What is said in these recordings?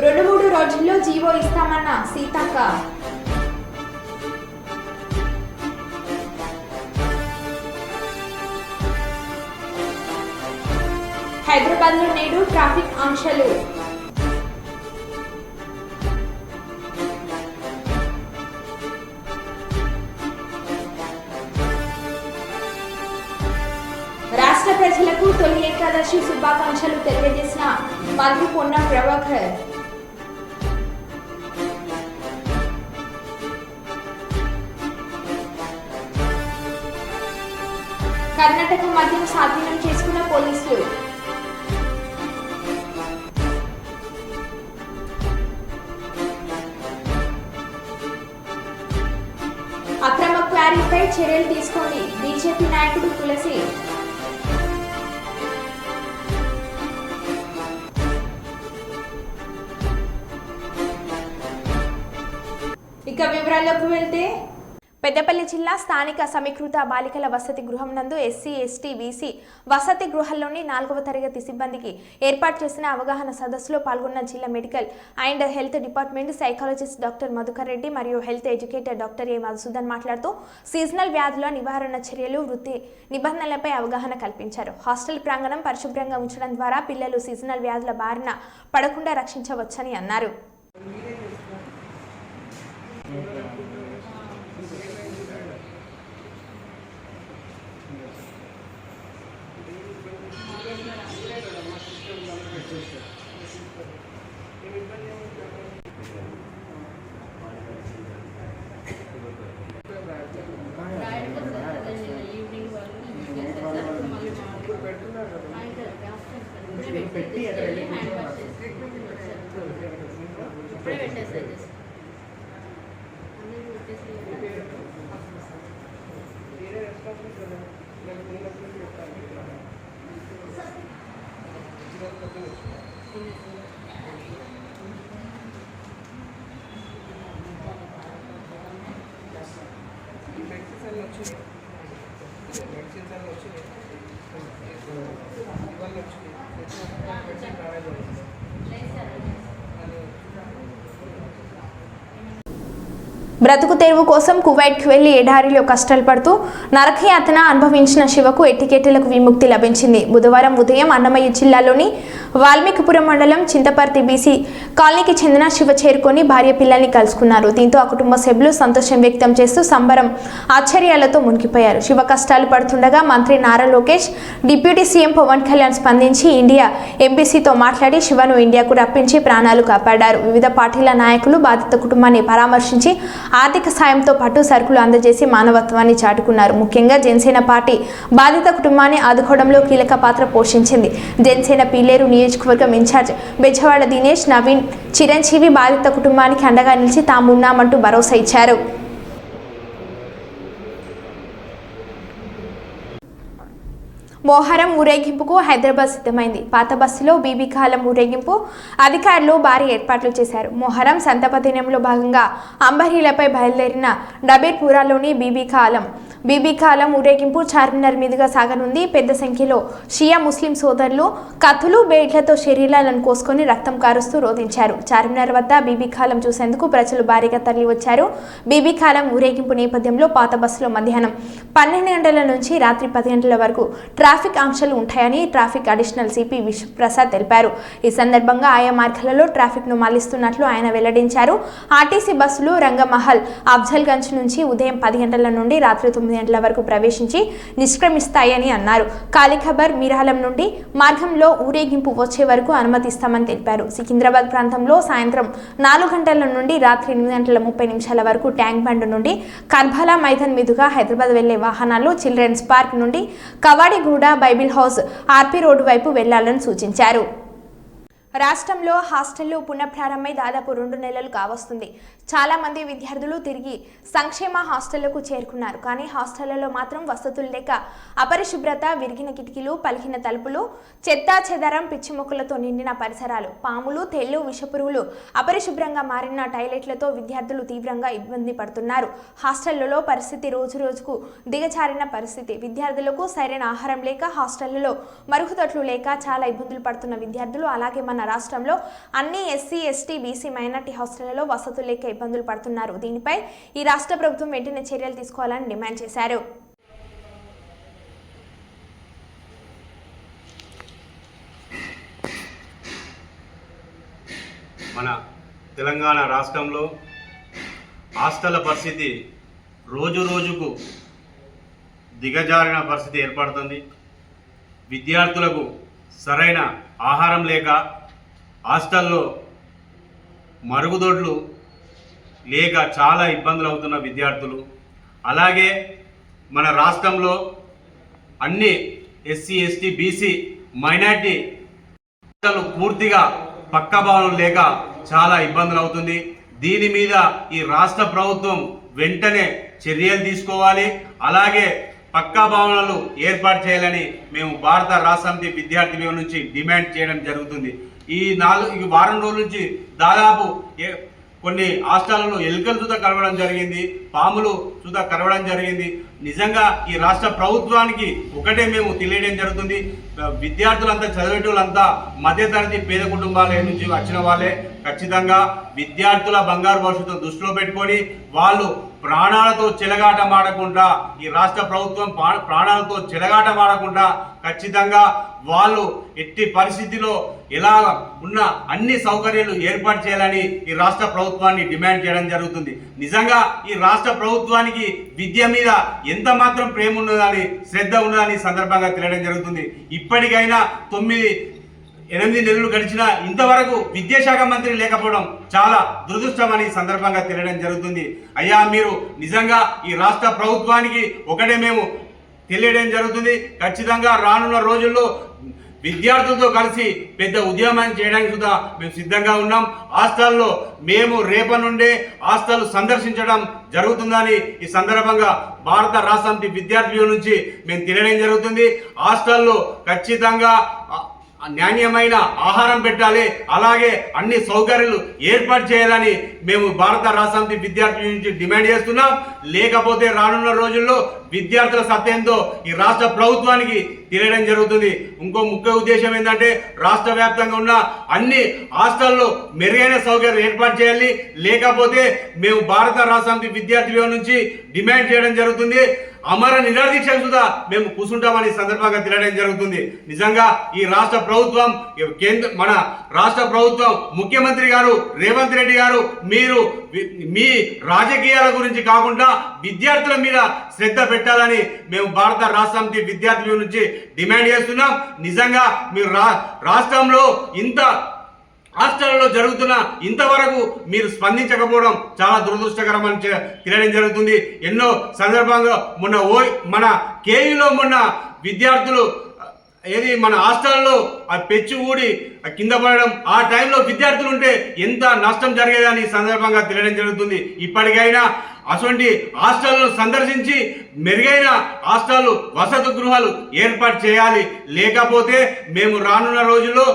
2-3 రోజుల్లో జీవో ఇస్తామన్న సీతక్క. హైదరాబాద్లో నేడు ట్రాఫిక్ ఆంక్షలు. రాష్ట్ర ప్రజలకు తొలి ఏకాదశి శుభాకాంక్షలు తెలియజేసిన మంత్రి పొన్నం ప్రభాకర్. కర్ణాటక మద్యం స్వాధీనం చేసుకున్న పోలీసులు. అక్రమ క్వారీపై చర్యలు తీసుకోండి బీజేపీ నాయకుడు తులసి. ఇక వివరాల్లోకి వెళ్తే పెద్దపల్లి జిల్లా స్థానిక సమీకృత బాలికల వసతి గృహం నందు ఎస్సీ ఎస్టీ బీసీ వసతి గృహాల్లోని 4వ తరగతి సిబ్బందికి ఏర్పాటు చేసిన అవగాహన సదస్సులో పాల్గొన్న జిల్లా medical and health department psychologist doctor Madhukar Reddy మరియు health educator doctor A Madhusudan మాట్లాడుతూ సీజనల్ వ్యాధుల నివారణ చర్యలు వృత్తి నిబంధనలపై అవగాహన కల్పించారు. హాస్టల్ ప్రాంగణం పరిశుభ్రంగా ఉంచడం ద్వారా పిల్లలు సీజనల్ వ్యాధుల బారిన పడకుండా రక్షించవచ్చని అన్నారు. బ్రతుకు తెరువు కోసం కువైట్కి వెళ్లి ఎడారిలో కష్టాలు పడుతూ నరకయాతన అనుభవించిన శివకు ఎట్టికేటలకు విముక్తి లభించింది. బుధవారం ఉదయం అన్నమయ్య జిల్లాలోని వాల్మీకిపురం మండలం చింతపర్తి బీసీ కాలనీకి చెందిన శివ చేరుకొని భార్య పిల్లల్ని కలుసుకున్నారు. దీంతో ఆ కుటుంబ సభ్యులు సంతోషం వ్యక్తం చేస్తూ సంబరం ఆశ్చర్యాలతో మునిగిపోయారు. శివ కష్టాలు పడుతుండగా మంత్రి నారా లోకేష్, డిప్యూటీ సీఎం పవన్ కళ్యాణ్ స్పందించి ఇండియా ఎంబీసీతో మాట్లాడి శివను ఇండియాకు రప్పించి ప్రాణాలు కాపాడారు. వివిధ పార్టీల నాయకులు బాధిత కుటుంబాన్ని పరామర్శించి ఆర్థిక సాయంతో పాటు సరుకులు అందజేసి మానవత్వాన్ని చాటుకున్నారు. ముఖ్యంగా జనసేన పార్టీ బాధిత కుటుంబాన్ని ఆదుకోవడంలో కీలక పాత్ర పోషించింది. జనసేన పీలేరు నియోజకవర్గం ఇన్ఛార్జ్ బెజవాడ దినేష్, నవీన్, చిరంజీవి బాధిత కుటుంబానికి అండగా నిలిచి తామున్నామంటూ భరోసా ఇచ్చారు. మొహరం ఊరేగింపుకు హైదరాబాద్ సిద్ధమైంది. పాత బస్సులో బీబీ కాలం ఊరేగింపు అధికారులు భారీ ఏర్పాట్లు చేశారు. మొహరం సంతపదినంలో భాగంగా అంబరీలపై బయలుదేరిన డబీర్పురాలోని బీబీ కాలం ఊరేగింపు చార్మినార్ మీదుగా సాగనుంది. పెద్ద సంఖ్యలో షియా ముస్లిం సోదరులు కత్తులు బేడ్లతో శరీరాలను కోసుకొని రక్తం కారుస్తూ రోధించారు. చార్మినార్ వద్ద బీబీ కాలం చూసేందుకు ప్రజలు భారీగా తరలి వచ్చారు. బీబీ కాలం ఊరేగింపు నేపథ్యంలో పాత బస్సులో మధ్యాహ్నం 12 గంటల నుంచి రాత్రి 10 గంటల వరకు ట్రాఫిక్ ఆంక్షలు ఉంటాయని ట్రాఫిక్ అడిషనల్ సిపి విశ్వప్రసాద్ తెలిపారు. ఈ సందర్భంగా ఆయా మార్గాలలో ట్రాఫిక్ ను మళ్లిస్తున్నట్లు ఆయన వెల్లడించారు. ఆర్టీసీ బస్సులు రంగమహల్, అఫ్జల్గంజ్ నుంచి ఉదయం 10 గంటల నుండి రాత్రి 9 గంటల వరకు ప్రవేశించి నిష్క్రమిస్తాయని అన్నారు. కాలిఖబర్, మీరాలం నుండి మార్గంలో ఊరేగింపు వచ్చే వరకు అనుమతిస్తామని తెలిపారు. సికింద్రాబాద్ ప్రాంతంలో సాయంత్రం 4 గంటల నుండి రాత్రి 8 గంటల 30 నిమిషాల వరకు ట్యాంక్ బండ్ నుండి కర్బాలా మైదాన్ మీదుగా హైదరాబాద్ వెళ్లే వాహనాలు చిల్డ్రన్స్ పార్క్ నుండి Kavadiguda, Bible house, RP road వైపు వెళ్లాలని సూచించారు. రాష్ట్రంలో హాస్టళ్లు పునఃప్రారంభమై దాదాపు 2 నెలలు కావస్తుంది. చాలా మంది విద్యార్థులు తిరిగి సంక్షేమ హాస్టళ్లకు చేరుకున్నారు. కానీ హాస్టళ్లలో మాత్రం వసతులు లేక అపరిశుభ్రత, విరిగిన కిటికీలు, పలికిన తలుపులు, చెత్తా చెదారం, పిచ్చి మొక్కలతో నిండిన పరిసరాలు, పాములు, తేళ్లు, విషపురుగులు, అపరిశుభ్రంగా మారిన టాయిలెట్లతో విద్యార్థులు తీవ్రంగా ఇబ్బంది పడుతున్నారు. హాస్టళ్లలో పరిస్థితి రోజు రోజుకు దిగజారిన పరిస్థితి. విద్యార్థులకు సరైన ఆహారం లేక, హాస్టళ్లలో మరుగుదొడ్లు లేక చాలా ఇబ్బందులు పడుతున్న విద్యార్థులు అలాగే మన రాష్ట్రంలో అన్ని ఎస్సీ ఎస్టీ బీసీ మైనార్టీ హాస్టళ్లలో వసతులు లేక ఇబ్బందులు పడుతున్నారు. దీనిపై ఈ రాష్ట్ర ప్రభుత్వం వెంటనే చర్యలు తీసుకోవాలని డిమాండ్ చేశారు. మన తెలంగాణ రాష్ట్రంలో హాస్టళ్ల పరిస్థితి రోజు రోజుకు దిగజారిన పరిస్థితి ఏర్పడుతుంది. విద్యార్థులకు సరైన ఆహారం లేక హాస్టల్లో మరుగుదొడ్లు లేక చాలా ఇబ్బందులు అవుతున్న విద్యార్థులు, అలాగే మన రాష్ట్రంలో అన్ని SC ST BC minority hostel పూర్తిగా పక్కా భవనం లేక చాలా ఇబ్బందులు అవుతుంది. దీని మీద ఈ రాష్ట్ర ప్రభుత్వం వెంటనే చర్యలు తీసుకోవాలి. అలాగే పక్కా భవనాలు ఏర్పాటు చేయాలని మేము భారత రాష్ట్ర సమితి విద్యార్థి యూనియన్ నుంచి డిమాండ్ చేయడం జరుగుతుంది. ఈ వారం రోజుల నుంచి దాదాపు కొన్ని హాస్టళ్లలో ఎలుకలు చూత కలవడం జరిగింది, పాములు చూత కలవడం జరిగింది. నిజంగా ఈ రాష్ట్ర ప్రభుత్వానికి ఒకటే మేము తెలియడం జరుగుతుంది, విద్యార్థులంతా చదివేటోళ్ళంతా మధ్యతరగతి పేద కుటుంబాల నుంచి వచ్చిన వాళ్ళే. ఖచ్చితంగా విద్యార్థుల బంగారు భవిష్యత్తును దృష్టిలో పెట్టుకొని వాళ్ళు ప్రాణాలతో చెలగాటమాడకుండా, ఈ రాష్ట్ర ప్రభుత్వం ప్రాణాలతో చెలగాటమాడకుండా ఖచ్చితంగా వాళ్ళు ఎట్టి పరిస్థితిలో ఎలా ఉన్న అన్ని సౌకర్యాలు ఏర్పాటు చేయాలని ఈ రాష్ట్ర ప్రభుత్వాన్ని డిమాండ్ చేయడం జరుగుతుంది. నిజంగా ఈ రాష్ట్ర ప్రభుత్వానికి విద్య మీద ఎంత మాత్రం ప్రేమ ఉన్నదని, శ్రద్ధ ఉన్నదని సందర్భంగా తెలియడం జరుగుతుంది. ఇప్పటికైనా 9-8 నెలలు గడిచినా ఇంతవరకు విద్యాశాఖ మంత్రి లేకపోవడం చాలా దురదృష్టమని సందర్భంగా తెలియడం జరుగుతుంది. అయ్యా, మీరు నిజంగా ఈ రాష్ట్ర ప్రభుత్వానికి ఒకటే మేము తెలియడం జరుగుతుంది, ఖచ్చితంగా రానున్న రోజుల్లో విద్యార్థులతో కలిసి పెద్ద ఉద్యమం చేయడానికి కూడా మేము సిద్ధంగా ఉన్నాం. హాస్టల్లో మేము రేపటి నుండే హాస్టల్ సందర్శించడం జరుగుతుందని ఈ సందర్భంగా భారత రాష్ట్ర సమితి విద్యార్థి యూనియన్ నుంచి మేము తెలియడం జరుగుతుంది. హాస్టల్లో ఖచ్చితంగా నాణ్యమైన ఆహారం పెట్టాలి, అలాగే అన్ని సౌకర్యాలు ఏర్పాటు చేయాలని మేము భారత రాష్ట్ర సమితి విద్యార్థి నుంచి డిమాండ్ చేస్తున్నాం. లేకపోతే రానున్న రోజుల్లో విద్యార్థుల సత్యంతో ఈ రాష్ట్ర ప్రభుత్వానికి తెలియడం జరుగుతుంది. ఇంకో ముఖ్య ఉద్దేశం ఏంటంటే రాష్ట్ర వ్యాప్తంగా ఉన్న అన్ని హాస్టల్లో మెరుగైన సౌకర్యాలు ఏర్పాటు చేయాలి. లేకపోతే మేము భారత రాష్ట్ర సమితి విద్యార్థి నుంచి డిమాండ్ చేయడం జరుగుతుంది. అమర నిరాదీక్ష సుధా మేము కూర్చుంటామని సందర్భంగా తెలియడం జరుగుతుంది. నిజంగా ఈ రాష్ట్ర ప్రభుత్వం, మన రాష్ట్ర ప్రభుత్వం ముఖ్యమంత్రి గారు రేవంత్ రెడ్డి గారు, మీరు మీ రాజకీయాల గురించి కాకుండా విద్యార్థుల మీద శ్రద్ధ పెట్టాలని మేము భారత రాష్ట్ర సమితి విద్యార్థి నుంచి డిమాండ్ చేస్తున్నాం. నిజంగా మీరు రాష్ట్రంలో ఇంత హాస్టల్లో జరుగుతున్న ఇంతవరకు మీరు స్పందించకపోవడం చాలా దురదృష్టకరమని తెలియడం జరుగుతుంది. ఎన్నో సందర్భంగా మన కేయూలో మొన్న విద్యార్థులు మన హాస్టల్లో ఆ పెచ్చు ఊడి కింద పడడం, ఆ టైంలో విద్యార్థులు ఉంటే ఎంత నష్టం జరిగేదని సందర్భంగా తెలియడం జరుగుతుంది. ఇప్పటికైనా అటువంటి హాస్టల్ను సందర్శించి మెరుగైన హాస్టల్ వసతి గృహాలు ఏర్పాటు చేయాలి. లేకపోతే మేము రానున్న రోజుల్లో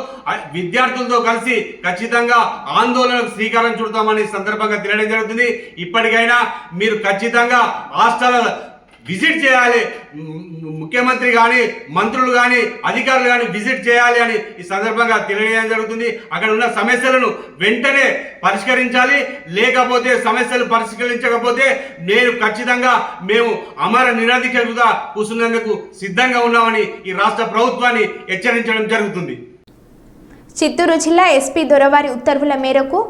విద్యార్థులతో కలిసి ఖచ్చితంగా ఆందోళనకు శ్రీకారం చుడతామని సందర్భంగా తెలియడం జరుగుతుంది. ఇప్పటికైనా మీరు ఖచ్చితంగా హాస్టల్ విజిట్ చేయాలి, ముఖ్యమంత్రి కానీ మంత్రులు కానీ అధికారులు కానీ విజిట్ చేయాలి అని ఈ సందర్భంగా తెలియజేయడం జరుగుతుంది. అక్కడ ఉన్న సమస్యలను వెంటనే పరిష్కరించాలి. లేకపోతే సమస్యలు పరిష్కరించకపోతే ఖచ్చితంగా మేము అమర నిరాదీక్షగా కూర్చున్నందుకు సిద్ధంగా ఉన్నామని ఈ రాష్ట్ర ప్రభుత్వాన్ని హెచ్చరించడం జరుగుతుంది. చిత్తూరు జిల్లా ఎస్పీ దొరవారి ఉత్తర్వుల మేరకు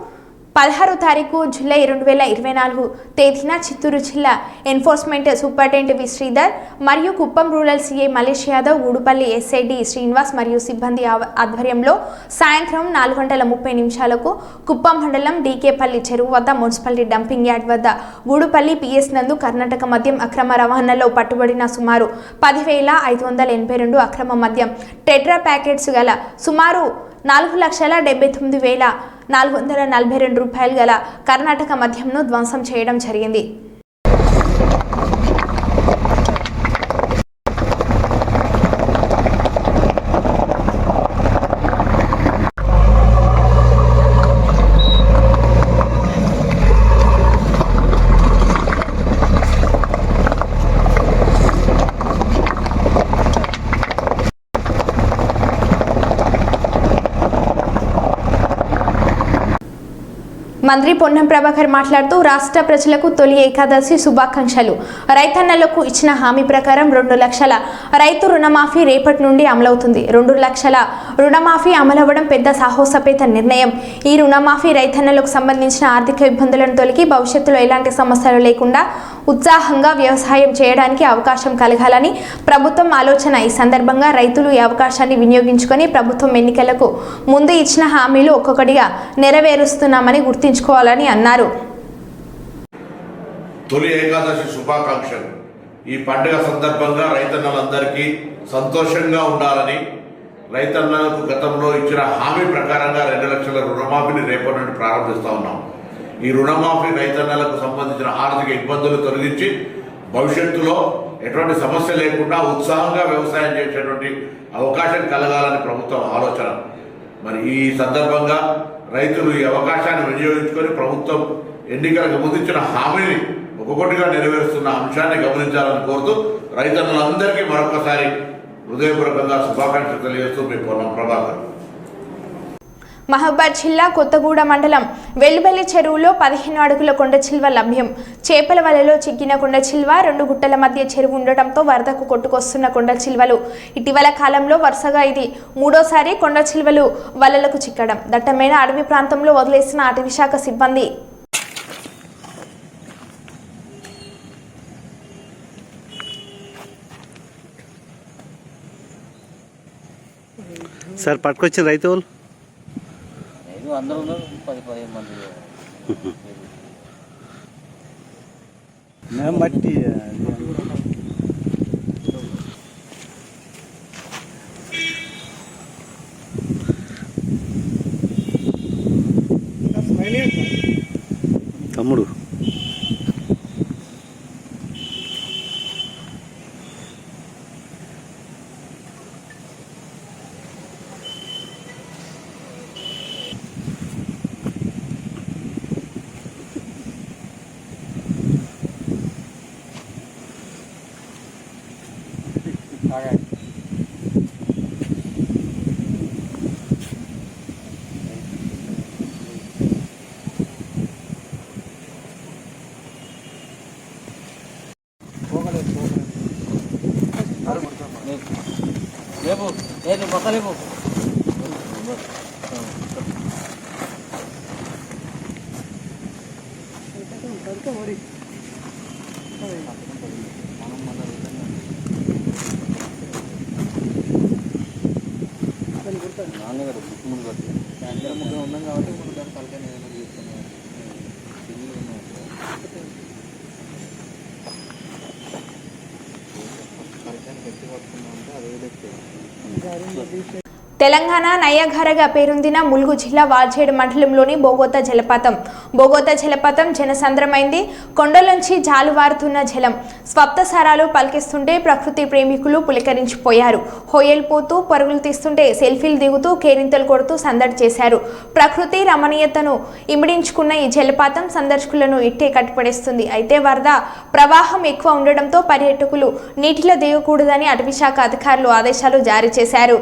16 తారీఖు జూలై 2024 తేదీన చిత్తూరు జిల్లా ఎన్ఫోర్స్మెంట్ సూపరింటెండెంట్ వి శ్రీధర్ మరియు Kuppam rural CI Malesh Yadav, Gudupalli SID Srinivas మరియు సిబ్బంది ఆధ్వర్యంలో సాయంత్రం 4:30 కుప్పం మండలం డీకేపల్లి చెరువు వద్ద మున్సిపాలిటీ డంపింగ్ యార్డ్ వద్ద గూడుపల్లి పిఎస్ నందు కర్ణాటక మద్యం అక్రమ రవాణాలో పట్టుబడిన సుమారు 10,582 అక్రమ మద్యం టెట్రా ప్యాకెట్స్ గల సుమారు 4,79,442 రూపాయలు గల కర్ణాటక మద్యంను ధ్వంసం చేయడం జరిగింది. మంత్రి పొన్నం ప్రభాకర్ మాట్లాడుతూ రాష్ట్ర ప్రజలకు తొలి ఏకాదశి శుభాకాంక్షలు. రైతన్నలకు ఇచ్చిన హామీ ప్రకారం 2 లక్షల రైతు రుణమాఫీ రేపటి నుండి అమలవుతుంది. 2 లక్షల రుణమాఫీ అమలవ్వడం పెద్ద సాహసోపేత నిర్ణయం. ఈ రుణమాఫీ రైతన్నలకు సంబంధించిన ఆర్థిక ఇబ్బందులను తొలగి భవిష్యత్తులో ఎలాంటి సమస్యలు లేకుండా ఉత్సాహంగా వ్యవసాయం చేయడానికి అవకాశం కలగాలని ప్రభుత్వం ఆలోచన. ఈ సందర్భంగా రైతులు ఈ అవకాశాన్ని వినియోగించుకొని ప్రభుత్వం ఎన్నికలకు ముందు ఇచ్చిన హామీలు ఒక్కొక్కటిగా నెరవేరుస్తున్నామని గుర్తుంచుకోవాలని అన్నారు. తొలి ఏకాదశి శుభాకాంక్షలు. ఈ పండుగ సందర్భంగా రైతన్నలందరికీ సంతోషంగా ఉండాలని, రైతన్నలకు గతంలో ఇచ్చిన హామీ ప్రకారంగా 2 లక్షల రుణమాఫీని రేపటి నుండి ప్రారంభిస్తా ఉన్నాం. ఈ రుణమాఫీ రైతన్నలకు సంబంధించిన ఆర్థిక ఇబ్బందులు తొలగించి భవిష్యత్తులో ఎటువంటి సమస్య లేకుండా ఉత్సాహంగా వ్యవసాయం చేసేటువంటి అవకాశం కలగాలని ప్రభుత్వం ఆలోచన. మరి ఈ సందర్భంగా రైతులు ఈ అవకాశాన్ని వినియోగించుకొని ప్రభుత్వం ఎన్నికలకు ముందు ఇచ్చిన హామీని ఒక్కొక్కటిగా నెరవేరుస్తున్న అంశాన్ని గమనించాలని కోరుతూ రైతన్నులందరికీ మరొకసారి హృదయపూర్వకంగా శుభాకాంక్షలు తెలియజేస్తూ మీ పొన్నం ప్రభాకర్. మహబూబాద్ జిల్లా కొత్తగూడ మండలం వెల్లుబెల్లి చెరువులో 15 అడుగుల కొండ చిల్వ లభ్యం. చేపల వలలో చిక్కిన కొండ చిల్వ 2 గుట్టల మధ్య చెరువు ఉండటంతో వరదకు కొట్టుకొస్తున్న కొండ చిల్వలు. ఇటీవల కాలంలో వరుసగా ఇది 3వసారి కొండ చిల్వలు వలలకు చిక్కడం. దట్టమైన అడవి ప్రాంతంలో వదిలేసిన అటవీశాఖ సిబ్బంది సార్ పట్టుకొచ్చిన రైతు వాళ్ళు అందరూ ఉన్నారు, 10-15 మంది. మట్టి తమ్ముడు లేపు లేదు పక్క లేపు. నాన్నగారు ముందు కట్టి అందరం ముగ్గురు ఉన్నాం కాబట్టి మనం దాని తలకాయ ఏదైనా తీసుకున్నాం. తలకాయని గట్టి పట్టుకున్నాం అంటే అది వదిలేస్తే తెలంగాణ నయాగరగా పేరొందిన ములుగు జిల్లా వాల్చేడు మండలంలోని బోగోతా జలపాతం జనసంద్రమైంది. కొండలోంచి జాలువారుతున్న జలం స్వప్తసారాలు పలికిస్తుంటే ప్రకృతి ప్రేమికులు పులకరించిపోయారు. హోయలు పోతూ పరుగులు తీస్తుంటే సెల్ఫీలు దిగుతూ కేరింతలు కొడుతూ సందడి చేశారు. ప్రకృతి రమణీయతను ఇమిడించుకున్న ఈ జలపాతం సందర్శకులను ఇట్టే కట్టిపడేస్తుంది. అయితే వరద ప్రవాహం ఎక్కువ ఉండడంతో పర్యాటకులు నీటిలో దిగకూడదని అటవీశాఖ అధికారులు ఆదేశాలు జారీ చేశారు.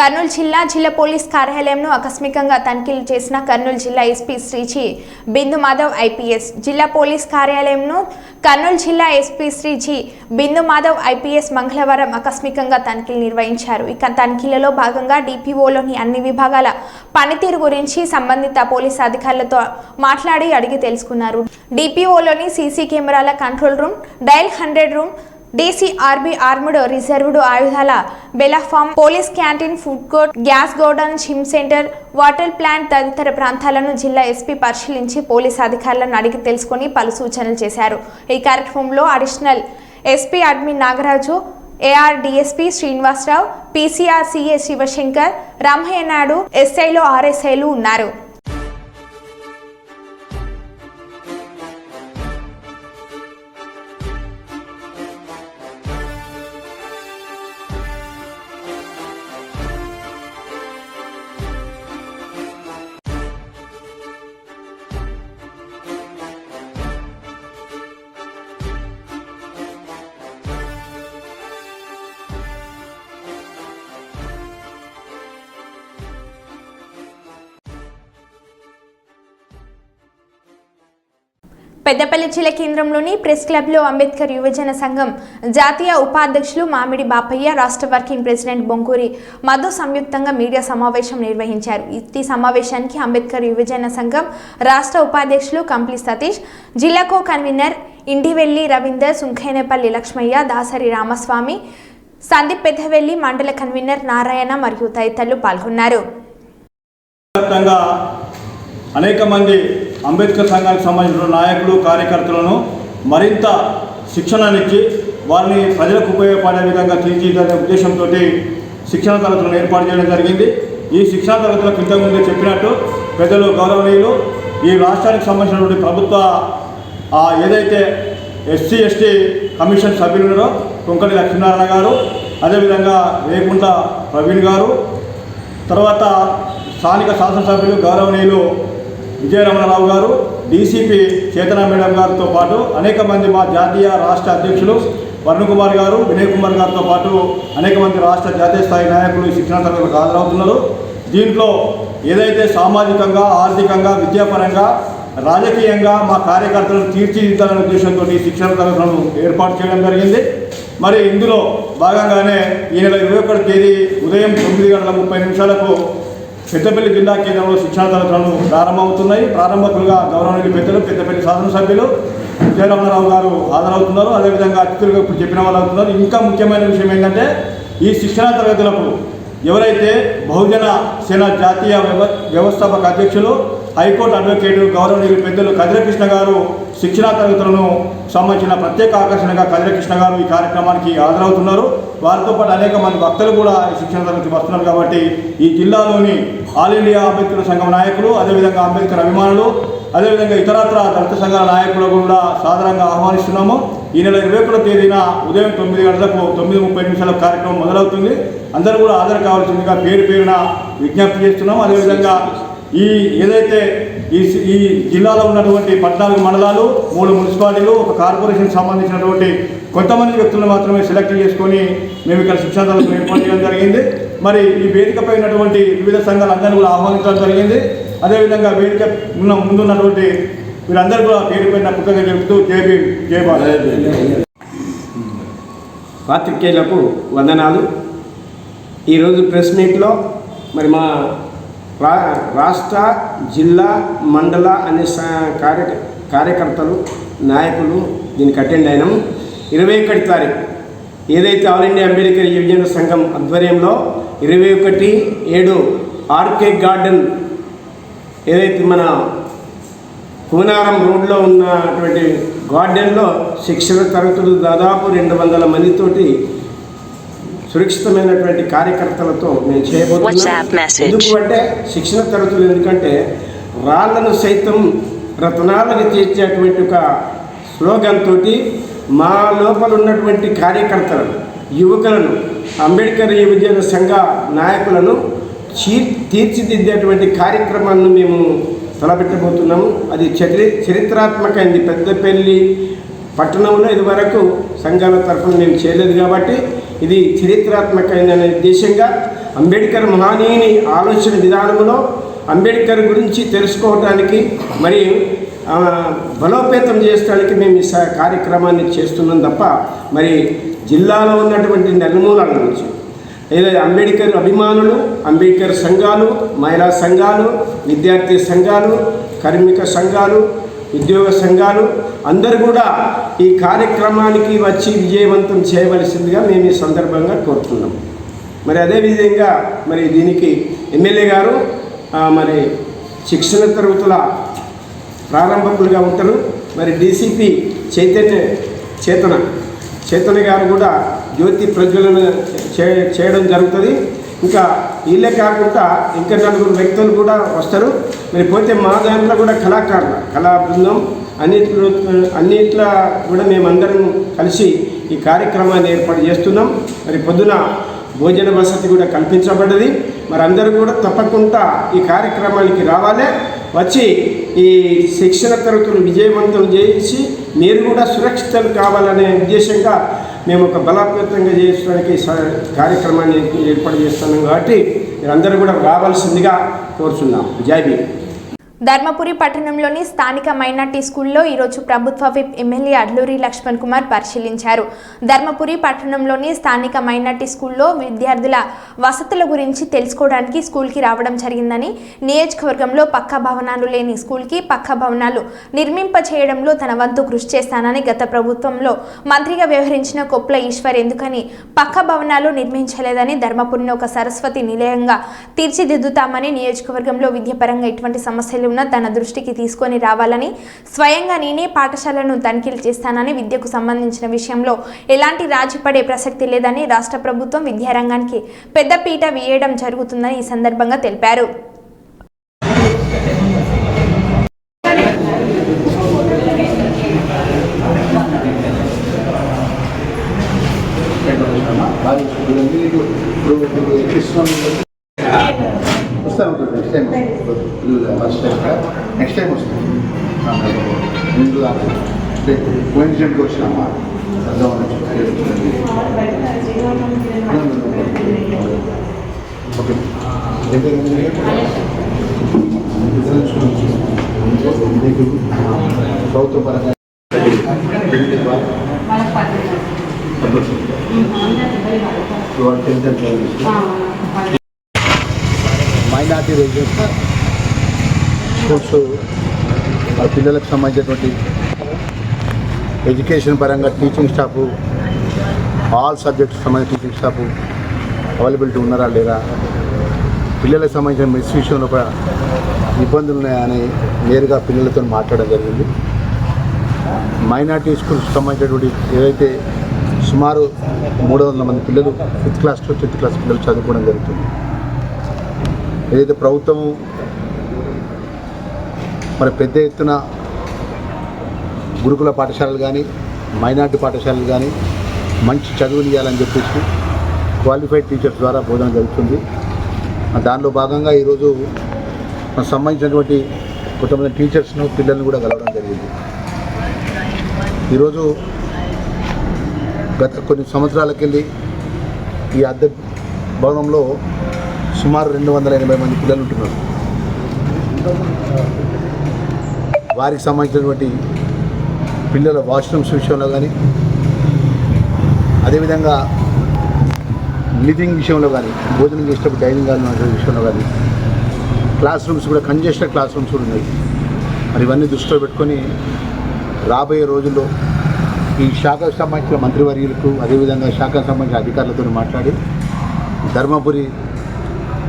కర్నూలు జిల్లా పోలీస్ కార్యాలయంను ఆకస్మికంగా తనిఖీలు చేసిన కర్నూలు జిల్లా ఎస్పీ శ్రీ బిందు మాధవ్ ఐపీఎస్. జిల్లా పోలీస్ కార్యాలయంను కర్నూలు జిల్లా ఎస్పీ శ్రీ బిందు మాధవ్ ఐపీఎస్ మంగళవారం ఆకస్మికంగా తనిఖీలు నిర్వహించారు. ఇక తనిఖీలలో భాగంగా డిపిఓలోని అన్ని విభాగాల పనితీరు గురించి సంబంధిత పోలీస్ అధికారులతో మాట్లాడి అడిగి తెలుసుకున్నారు. డిపిఓలోని సీసీ కెమెరాల control room, dial 100 room, DCRB armed reserved ఆయుధాల బెలాఫామ్, police canteen, food court, gas godown, gym centre, water plant తదితర ప్రాంతాలను జిల్లా ఎస్పీ పరిశీలించి పోలీస్ అధికారులను అడిగి తెలుసుకుని పలు సూచనలు చేశారు. ఈ కార్యక్రమంలో additional SP admin Nagaraju, AR DSP Srinivasarao, PCR CA Shivashankar, Ramaiah Naidu, ఎస్ఐలు, ఆర్ఎస్ఐలు ఉన్నారు. పెద్దపల్లి జిల్లా కేంద్రంలోని ప్రెస్ క్లబ్లో అంబేద్కర్ యువజన సంఘం జాతీయ ఉపాధ్యక్షులు మామిడి బాపయ్య, రాష్ట్ర వర్కింగ్ ప్రెసిడెంట్ బొంకూరి మధు సంయుక్తంగా మీడియా సమావేశం నిర్వహించారు. ఈ సమావేశానికి అంబేద్కర్ యువజన సంఘం రాష్ట్ర ఉపాధ్యక్షులు కంప్లి సతీష్, జిల్లా కో కన్వీనర్ ఇండివెల్లి రవీందర్, సుంఖైనేపల్లి లక్ష్మయ్య, దాసరి రామస్వామి, సందీప్ పెద్దవెల్లి, మండల కన్వీనర్ నారాయణ మరియు తదితరులు పాల్గొన్నారు. అనేక మంది అంబేద్కర్ సంఘానికి సంబంధించిన నాయకులు, కార్యకర్తలను మరింత శిక్షణనిచ్చి వారిని ప్రజలకు ఉపయోగపడే విధంగా తీర్చిదిద్దే ఉద్దేశంతో శిక్షణ తరగతులను ఏర్పాటు చేయడం జరిగింది. ఈ శిక్షణ తరగతులకు ఇంతకుముందే చెప్పినట్టు పెద్దలు గౌరవనీయులు ఈ రాష్ట్రానికి సంబంధించినటువంటి ప్రభుత్వ ఏదైతే ఎస్సీ ఎస్టీ కమిషన్ సభ్యులు ఉన్నారో కొంకటి లక్ష్మీనారాయణ గారు, అదేవిధంగా రేకుంట ప్రవీణ్ గారు, తర్వాత స్థానిక శాసనసభ్యులు గౌరవనీయులు విజయరమణరావు గారు, డీసీపీ చేతన మేడం గారితో పాటు అనేక మంది మా జాతీయ రాష్ట్ర అధ్యక్షులు వరుణ్ కుమార్ గారు, వినయ్ కుమార్ గారితో పాటు అనేక మంది రాష్ట్ర జాతీయ స్థాయి నాయకులు ఈ శిక్షణ తరగతులకు హాజరవుతున్నారు. దీంట్లో ఏదైతే సామాజికంగా, ఆర్థికంగా, విద్యాపరంగా, రాజకీయంగా మా కార్యకర్తలను తీర్చిదిద్దాలనే ఉద్దేశంతో ఈ శిక్షణ తరగతులను ఏర్పాటు చేయడం జరిగింది. మరి ఇందులో భాగంగానే ఈ నెల 21వ తేదీ ఉదయం 9:30 పెద్దపల్లి జిల్లా కేంద్రంలో శిక్షణ తరగతులను ప్రారంభమవుతున్నాయి. ప్రారంభకులుగా గౌరవనీయులు పెద్దలు పెద్దపల్లి శాసనసభ్యులు విజయరమణరావు గారు హాజరవుతున్నారు. అదేవిధంగా అతిథులుగా ఇప్పుడు చెప్పిన వాళ్ళు అవుతున్నారు. ఇంకా ముఖ్యమైన విషయం ఏంటంటే ఈ శిక్షణ తరగతులకు ఎవరైతే బహుజన సేన జాతీయ వ్యవస్థాపక అధ్యక్షులు, హైకోర్టు అడ్వకేటు గౌరవనీయులు పెద్దలు కదిరకృష్ణ గారు శిక్షణా తరగతులను సంబంధించిన ప్రత్యేక ఆకర్షణగా కదిరకృష్ణ గారు ఈ కార్యక్రమానికి హాజరవుతున్నారు. వారితో పాటు అనేక మంది భక్తులు కూడా ఈ శిక్షణ తరగతికి వస్తున్నారు. కాబట్టి ఈ జిల్లాలోని ఆల్ ఇండియా అంబేద్కర్ సంఘం నాయకులు, అదేవిధంగా అంబేద్కర్ అభిమానులు, అదేవిధంగా ఇతరత్ర దళిత సంఘాల నాయకులు కూడా సాధారణంగా ఆహ్వానిస్తున్నాము. ఈ నెల 21వ తేదీన ఉదయం 9 గంటలకు 9:30 కార్యక్రమం మొదలవుతుంది. అందరూ కూడా హాజరు కావాల్సిందిగా పేరున విజ్ఞప్తి చేస్తున్నాం. అదేవిధంగా ఏదైతే ఈ జిల్లాలో ఉన్నటువంటి 14 మండలాలు, 3 మున్సిపాలిటీలు, ఒక కార్పొరేషన్ సంబంధించినటువంటి కొంతమంది వ్యక్తులను మాత్రమే సెలెక్ట్ చేసుకొని మేము ఇక్కడ శిక్షణ తరగతులు ఏర్పాటు చేయడం జరిగింది. మరి ఈ వేదికపై ఉన్నటువంటి వివిధ సంఘాలందరినీ కూడా ఆహ్వానించడం జరిగింది. అదేవిధంగా వేదిక ముందున్నటువంటి వీరందరూ కూడా పేరుపైన కృతజ్ఞతలు చెబుతూ జై భీమ్, జై భారత్. పాత్రికేయులకు వందనాలు. ఈరోజు ప్రెస్ మీట్లో మరి మా రాష్ట్ర, జిల్లా, మండల అనే కార్యకర్తలు, నాయకులు దీనికి అటెండ్ అయినాం. 21వ తారీఖు ఏదైతే ఆల్ ఇండియా అంబేద్కర్ యువజన సంఘం ఆధ్వర్యంలో 21/7 ఆర్కే గార్డెన్ ఏదైతే మన కూనారం రోడ్లో ఉన్నటువంటి గార్డెన్లో శిక్షణ తరగతులు దాదాపు 200 మందితోటి సురక్షితమైనటువంటి కార్యకర్తలతో నేను చేయబోతున్నాను. ఎందుకు అంటే శిక్షణ తరగతులు ఎందుకంటే రాళ్లను సైతం రత్నాలను తీర్చేటువంటి ఒక స్లోగన్ తోటి మా లోపల ఉన్నటువంటి కార్యకర్తలను, యువకులను, అంబేద్కర్ యువజన సంఘ నాయకులను తీర్చిదిద్దేటువంటి కార్యక్రమాన్ని మేము తలపెట్టబోతున్నాము. అది చరిత్రాత్మకమైంది. పెద్దపల్లి పట్టణంలో ఇదివరకు సంఘాల తరఫున మేము చేయలేదు కాబట్టి ఇది చరిత్రాత్మకమైన ఉద్దేశంగా అంబేద్కర్ మహనీయుని ఆలోచన విధానంలో అంబేద్కర్ గురించి తెలుసుకోవడానికి మరియు బలోపేతం చేయడానికి మేము ఈ కార్యక్రమాన్ని చేస్తున్నాం తప్ప మరి జిల్లాలో ఉన్నటువంటి నలుమూలల నుంచి ఏదైతే అంబేద్కర్ అభిమానులు, అంబేద్కర్ సంఘాలు, మహిళా సంఘాలు, విద్యార్థి సంఘాలు, కార్మిక సంఘాలు, ఉద్యోగ సంఘాలు అందరూ కూడా ఈ కార్యక్రమానికి వచ్చి విజయవంతం చేయవలసిందిగా మేము ఈ సందర్భంగా కోరుతున్నాం. మరి అదేవిధంగా మరి దీనికి ఎమ్మెల్యే గారు మరి శిక్షణ తరగతుల ప్రారంభకులుగా ఉంటారు. మరి డీసీపీ చేతన గారు కూడా జ్యోతి ప్రజ్వలన చేయడం జరుగుతుంది. ఇంకా వీళ్ళే కాకుండా ఇంకా 4 వ్యక్తులు కూడా వస్తారు. మరి పోతే మా దాంట్లో కూడా కళా బృందం అన్నిట్లో కూడా మేమందరం కలిసి ఈ కార్యక్రమాన్ని ఏర్పాటు చేస్తున్నాం. మరి పొద్దున భోజన వసతి కూడా కల్పించబడ్డది. మరి అందరూ కూడా తప్పకుండా ఈ కార్యక్రమానికి రావాలి, వచ్చి ఈ శిక్షణ తరగతులు విజయవంతం చేసి మీరు కూడా సురక్షితాలు కావాలనే ఉద్దేశంగా మేము ఒక బలోపేతంగా చేయడానికి కార్యక్రమాన్ని ఏర్పాటు చేస్తున్నాం. కాబట్టి మీరందరూ కూడా రావాల్సిందిగా కోరుచున్నాం. జై భీమ్. ధర్మపురి పట్టణంలోని స్థానిక మైనార్టీ స్కూల్లో ఈరోజు ప్రభుత్వ విప్ ఎమ్మెల్యే అడ్లూరి లక్ష్మణ్ కుమార్ పరిశీలించారు. ధర్మపురి పట్టణంలోని స్థానిక మైనార్టీ స్కూల్లో విద్యార్థుల వసతుల గురించి తెలుసుకోవడానికి స్కూల్కి రావడం జరిగిందని, నియోజకవర్గంలో పక్కా భవనాలు లేని స్కూల్కి పక్కా భవనాలు నిర్మింప చేయడంలో తన వంతు కృషి చేస్తానని, గత ప్రభుత్వంలో మంత్రిగా వ్యవహరించిన కొప్పుల ఈశ్వర్ ఎందుకని పక్కా భవనాలు నిర్మించలేదని, ధర్మపురిని ఒక సరస్వతి నిలయంగా తీర్చిదిద్దుతామని, నియోజకవర్గంలో విద్యాపరంగా ఎటువంటి సమస్యలు ఉన్న తన దృష్టికి తీసుకొని రావాలని, స్వయంగా నేనే పాఠశాలను తనిఖీలు చేస్తానని, విద్యకు సంబంధించిన విషయంలో ఎలాంటి రాజీ పడే ప్రసక్తి లేదని, రాష్ట్ర ప్రభుత్వం విద్యారంగానికి పెద్దపీట వేయడం జరుగుతుందని ఈ సందర్భంగా తెలిపారు. నెక్స్ట్ టైం వస్తుంది ముందు కోయిన్సిడెంట్గా వచ్చినామా ఓకే ప్రభుత్వ పరంగా మైనార్టీ రెసిడెన్స్ స్కూల్స్ పిల్లలకు సంబంధించినటువంటి ఎడ్యుకేషన్ పరంగా టీచింగ్ స్టాఫ్, ఆల్ సబ్జెక్ట్స్ సంబంధించిన టీచింగ్ స్టాఫ్ అవైలబిలిటీ ఉన్నారా లేదా, పిల్లలకు సంబంధించిన మెస్ విషయంలో కూడా ఇబ్బందులు ఉన్నాయని నేరుగా పిల్లలతో మాట్లాడడం జరిగింది. మైనార్టీ స్కూల్స్కి సంబంధించినటువంటి ఏదైతే సుమారు 300 మంది పిల్లలు 5th class to 10th class పిల్లలు చదువుకోవడం జరుగుతుంది. ఏదైతే ప్రభుత్వం మరి పెద్ద ఎత్తున గురుకుల పాఠశాలలు కానీ, మైనార్టీ పాఠశాలలు కానీ మంచి చదువులు ఇవ్వాలని చెప్పేసి క్వాలిఫైడ్ టీచర్స్ ద్వారా బోధన జరుగుతుంది. దానిలో భాగంగా ఈరోజు మనకు సంబంధించినటువంటి కొంతమంది టీచర్స్ను, పిల్లల్ని కూడా కలవడం జరిగింది. ఈరోజు గత కొన్ని సంవత్సరాలకెళ్ళి ఈ అద్దె భవనంలో సుమారు 280 మంది పిల్లలు ఉంటున్నారు. వారికి సంబంధించినటువంటి పిల్లల వాష్రూమ్స్ విషయంలో కానీ, అదేవిధంగా లివింగ్ విషయంలో కానీ, భోజనం చేసేటప్పుడు డైనింగ్ హాల్ విషయంలో కానీ, క్లాస్ రూమ్స్ కూడా కంజెస్టెడ్ క్లాస్ రూమ్స్ కూడా ఉన్నాయి. మరి ఇవన్నీ దృష్టిలో పెట్టుకొని రాబోయే రోజుల్లో ఈ శాఖకు సంబంధించిన మంత్రివర్యులకు, అదేవిధంగా శాఖకు సంబంధించిన అధికారులతో మాట్లాడి ధర్మపురి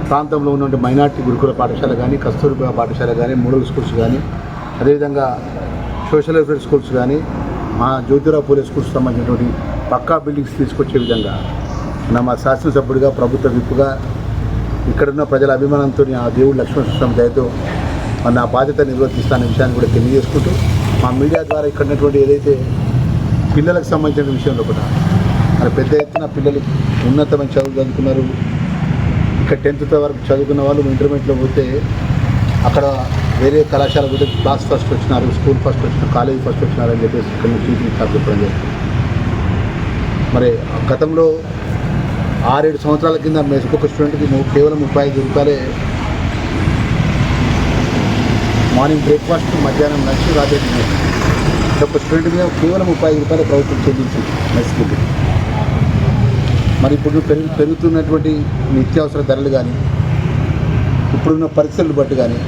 ప్రాంతంలో ఉన్నటువంటి మైనార్టీ గురుకుల పాఠశాల కానీ, కస్తూర్బా పాఠశాల కానీ, మోడల్ స్కూల్స్ కానీ, అదేవిధంగా సోషల్ వెల్ఫేర్ స్కూల్స్ కానీ, మా జ్యోతిరావు పూలే స్కూల్స్ సంబంధించినటువంటి పక్కా బిల్డింగ్స్ తీసుకొచ్చే విధంగా మా శాసనసభ్యుడిగా, ప్రభుత్వ విప్పుగా, ఇక్కడున్న ప్రజల అభిమానంతో ఆ దేవుడు లక్ష్మణస్వామి దయతో నా బాధ్యత నిర్వర్తిస్తానే విషయాన్ని కూడా తెలియజేసుకుంటూ, మా మీడియా ద్వారా ఇక్కడ ఉన్నటువంటి ఏదైతే పిల్లలకు సంబంధించిన విషయంలో కూడా మరి పెద్ద ఎత్తున పిల్లలు ఉన్నతమైన చదువు చదువుకున్నారు. ఇక్కడ 10th వరకు చదువుకున్న వాళ్ళు ఇంటర్మీడియట్లో పోతే అక్కడ వేరే కళాశాల కూడా క్లాస్ ఫస్ట్ వచ్చినారు, స్కూల్ ఫస్ట్ వచ్చినారు, కాలేజ్ ఫస్ట్ వచ్చినారు అని చెప్పేసి ఇక్కడ టీచింగ్ స్టాఫ్ చెప్పడం జరిగింది. మరి గతంలో 6-7 సంవత్సరాల కింద ఒక్కొక్క స్టూడెంట్కి కేవలం 35 రూపాయలే మార్నింగ్ బ్రేక్ఫాస్ట్, మధ్యాహ్నం లంచ్, రాత్రి డిన్నర్. ఒక స్టూడెంట్ మీద కేవలం 35 రూపాయలు ప్రభుత్వం చెల్లించింది మెస్కి. మరి ఇప్పుడు పెరుగుతున్నటువంటి నిత్యావసర ధరలు కానీ, ఇప్పుడున్న పరిస్థితులు బట్టి కానీ,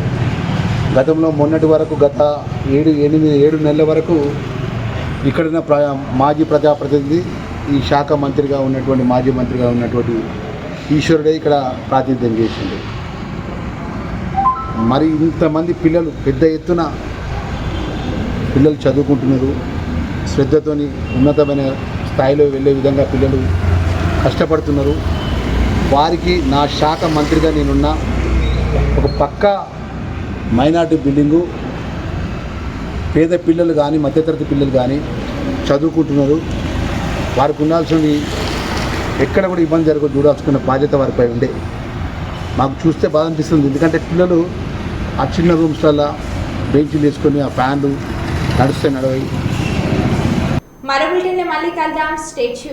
గతంలో మొన్నటి వరకు గత 7 నెలల వరకు ఇక్కడున్న మాజీ ప్రజాప్రతినిధి, ఈ శాఖ మంత్రిగా ఉన్నటువంటి మాజీ మంత్రిగా ఉన్నటువంటి ఈశ్వరుడే ఇక్కడ ప్రాతినిధ్యం చేసింది. మరి ఇంతమంది పిల్లలు పెద్ద ఎత్తున పిల్లలు చదువుకుంటున్నారు, శ్రద్ధతోని ఉన్నతమైన స్థాయిలో వెళ్ళే విధంగా పిల్లలు కష్టపడుతున్నారు. వారికి నా శాఖ మంత్రిగా నేనున్న ఒక పక్క మైనార్టీ బిల్డింగు, పేద పిల్లలు కానీ మధ్యతరగతి పిల్లలు కానీ చదువుకుంటున్నారు. వారికి ఉండాల్సినవి ఎక్కడ కూడా ఇబ్బంది జరగదు చూడాల్సుకున్న బాధ్యత వారిపై ఉండే. మాకు చూస్తే బాధ అనిపిస్తుంది, ఎందుకంటే పిల్లలు ఆ చిన్న రూమ్స్లలో బెంచ్లు వేసుకొని ఆ ఫ్యాన్లు నడుస్తే నడవయి. మరో బులెటిన్లో మళ్ళీ కలుద్దాం. Stay tuned.